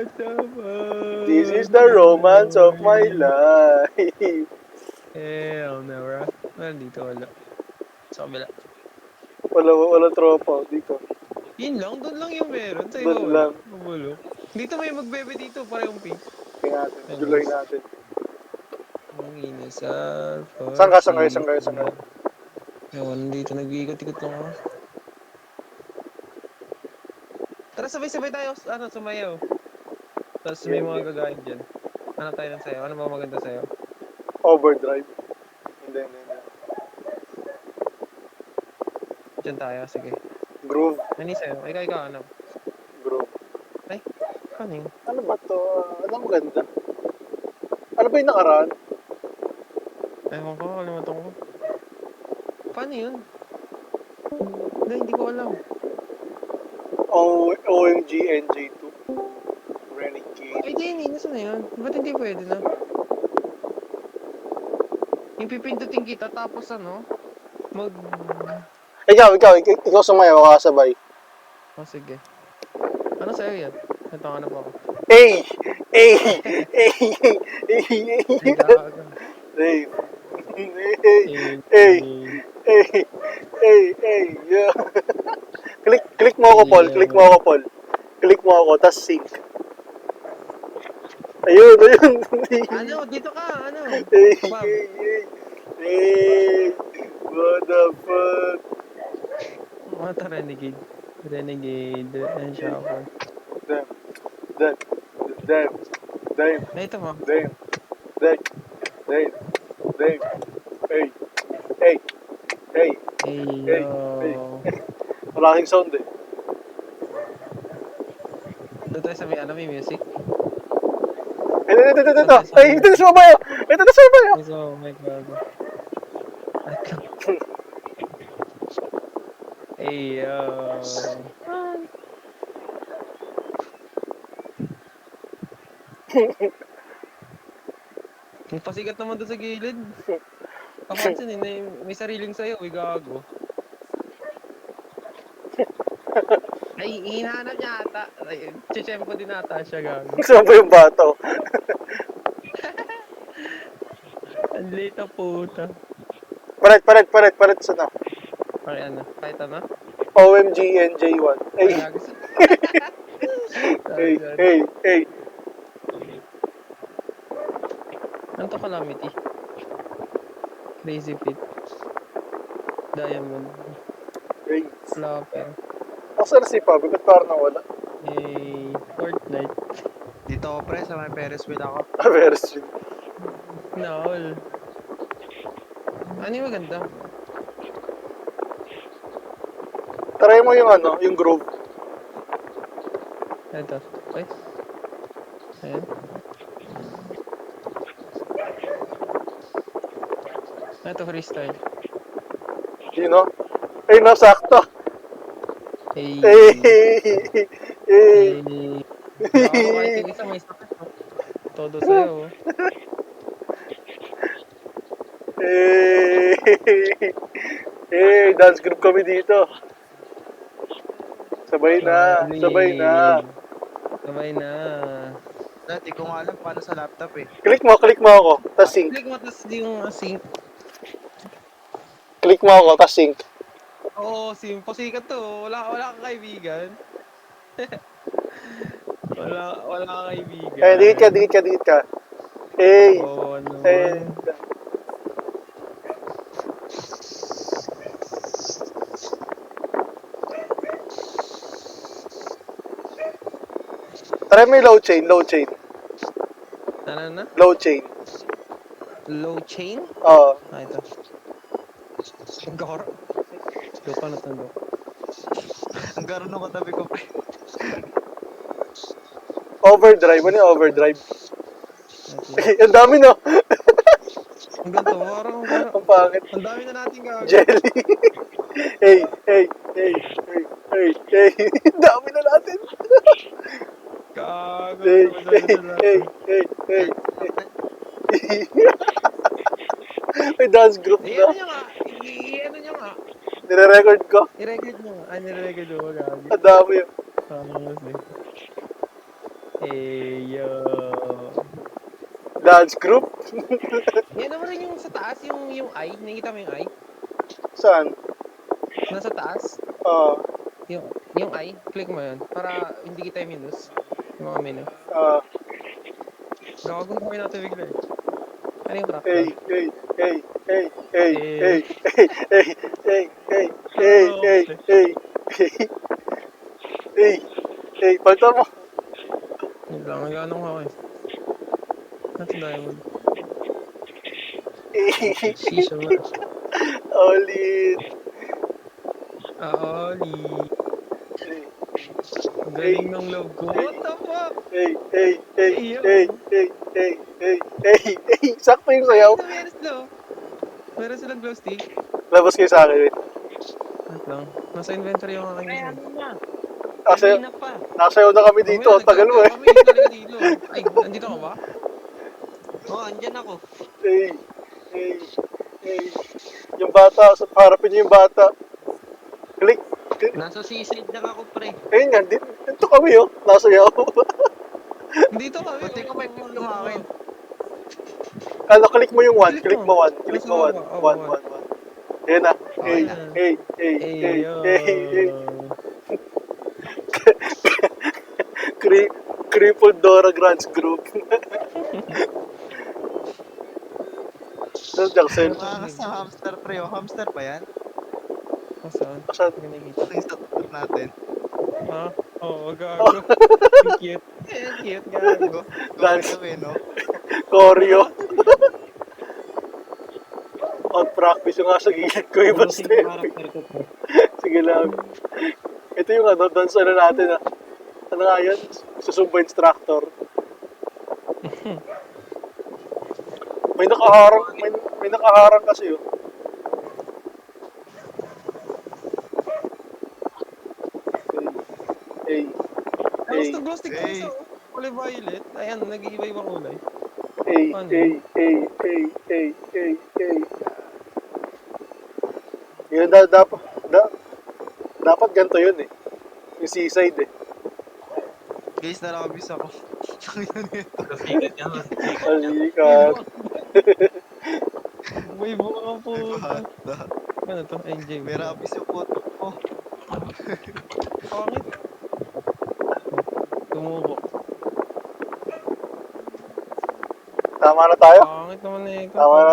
This is the romance of my life. Hell no, bro. Wala dito, wala. Sa kabila. Wala tropa dito. Yun lang, doon lang yung meron. Sa iba Doon wala. lang. Mabulo. Dito may magbebe dito, parehong pink. Tingnan natin. Juloy Anyways. natin. Ang inasal for Saan ka? season. Ewan, dito nag-iikot-ikot lang ako. Tara, sabay-sabay tayo. Sumayaw. Tapos may Game, mga game. gagawin dyan. Hanap tayo ng sayo. Ano ba maganda sayo? Overdrive. Hindi. Dyan tayo, sige. Groove. Ano yung sayo? Ikaw, ano? Groove. Ay, kaning. Ano ba to? Ano maganda? Ano ba yung nakaraan? Ewan ko, kalimutan ko. Paano yun? Hindi ko alam. OMG NJ2. Renegade. Ay, di, nasa na yun. Ba't hindi pwede na? Yung pipindutin kita, tapos mag... Ikaw sumayaw, kakasabay. Oh, sige. Ano sa'yo yan? Ito, ano pa ako? Ay! Ay! Ay! Ay, gaga. Ay! Eh, Ay! Ay! Yeah. Click mo ako, Paul. Click mo ako, Paul. Click mo ako, tas sync. Ayun. ano? Dito ka, ano? Bob. Ay! What the fuck? Mata Renegade. Renegade. And Shuffle. Damn. Ay, ito mo. Hey. Ay, yo. Wala kasing sound eh. Doon tayo sa may music. Ito. Ay, ito na sumabayo. Oh my God. Ay, yo. Ang pasikat naman doon sa gilid. Kapansin may sariling sayo, gago. Ay, hinahanap niya ata. Ay, chichempo din ata siya, gago. Saan ba yung bata? Ang late na puta. Paret sa na. Okay, ano? Kahit ano? OMG NJ1. Ay, gago. Hey. Ano to, Calamity? Crazy Fit. Diamond. Hey. Flopper. Asan si Pabi? Ba't parang nawala? Fortnite. Dito ako pre, sa may Ferris wheel ako. Version. Naol. Ano yung maganda? Try mo yung groove. Ito. Okay. Ayan. Ito, freestyle. You know? Ay, nasakto. Hey. Hey. Ako kahit yung isa may sakit. Todo sa'yo. Hey, dance group kami dito. Sabay na. Sabay na. Dati ko nga alam paano sa laptop eh. Click mo ako. Tas sync. Click mo, tas yung sync. Click mo ako, tas sync. Oo, simple. Sikat to. Wala kang kaibigan. wala kang kaibigan. Eh, dikit ka. Hey. Oo, Hey. naman. Try mo yung low chain. Ano na? Low chain. Low chain? Oo. Ito. Garo. Lupa na tandok. Ang garo nung katabi ko pre. Overdrive. Ano yung overdrive? Ito. Ang dami no? Ang ganito, parang Ang pangit. ang dami na natin gagawin. Jelly. Hey. Ang dami na natin. Gago. Hey. May dance group Ano na. niya nga? Ano niya nga? Nire-record ko. I-record niya nga. Ay, nirerecord mo. Gago. Ang dami yun. Parang mas eh. Yo. Dance group? Yan naman rin yung sa taas, yung eye. Nakikita mo yung eye? Saan? Nasa taas. Ah, Yung eye, click mo yun. Para hindi kita yung minus. Yung mga menu. ah, Gago na kayo natin bigla eh. Ano yung craft? hey, hey, hey, hey, hey, hey, hey, hey, hey, hey, hey, hey, hey, hey, hey, hey, palta mo. Yun lang, nag-anong ako eh. That's diamond. Shisha ba? Ulit. Oli. Hey, Galing ng love ko. What the fuck? hey, hey, hey, Iyo. hey, hey, hey, hey, hey, hey, sakto yung sayaw. Ay, meron sila. Meron silang glow stick. Labas kayo sa akin, wait. Wait lang. Nasa inventory yung aking Ay, isa. ano na? Nasa, Kanina pa. nasayaw na kami dito, ang tagal mo eh. Kami talaga dito. Ay, nandito ka ba? Oo, andyan ako. Hey, hey, hey. Yung bata, harapin niyo yung bata. Click. Nasa seaside lang ako, pre. Ayun nga, dito kami oh, nasayaw. Dito kami. Pati ko may click yung akin. Ano, click mo yung one, Click click mo. mo one, click mo one, Nasa baba, one, one. one, one. Ayan na, hey, na. hey, hey, hey, Yo. hey, hey. Crippled Dora Grants Group. Tapos Jackson, Nangangas na hamster, pre. Oh, hamster ba yan? Saan? saan? Hindi nakikita. Yung sa tutok natin. Ha? Oo, gago. Ang cute. Ang cute, gago. Dance. Kami, no? Choreo. On practice yung nga sa gilid ko, iba Ayusin step. yung character ko, pre. Sige lang. Ito yung ano, dance ano natin ah. Ano nga yan? Susumba instructor. May nakaharang kasi oh. Hey, Ay, hey, gusto glow stick ko Hey. sa kulay violet. Ayan, nag-iiba-ibang kulay. hey, Paano hey, hey, hey, hey, hey, hey. Yun dapat ganito yun eh. Yung seaside eh. Guys, narabis ako. Sikat yan, sikat. Alikat. May bunga po. Bata. Ano to? NJ. May rabis yung puto ko. Pangit. Tumubo. Tama na tayo? Pangit naman eh. Tama na.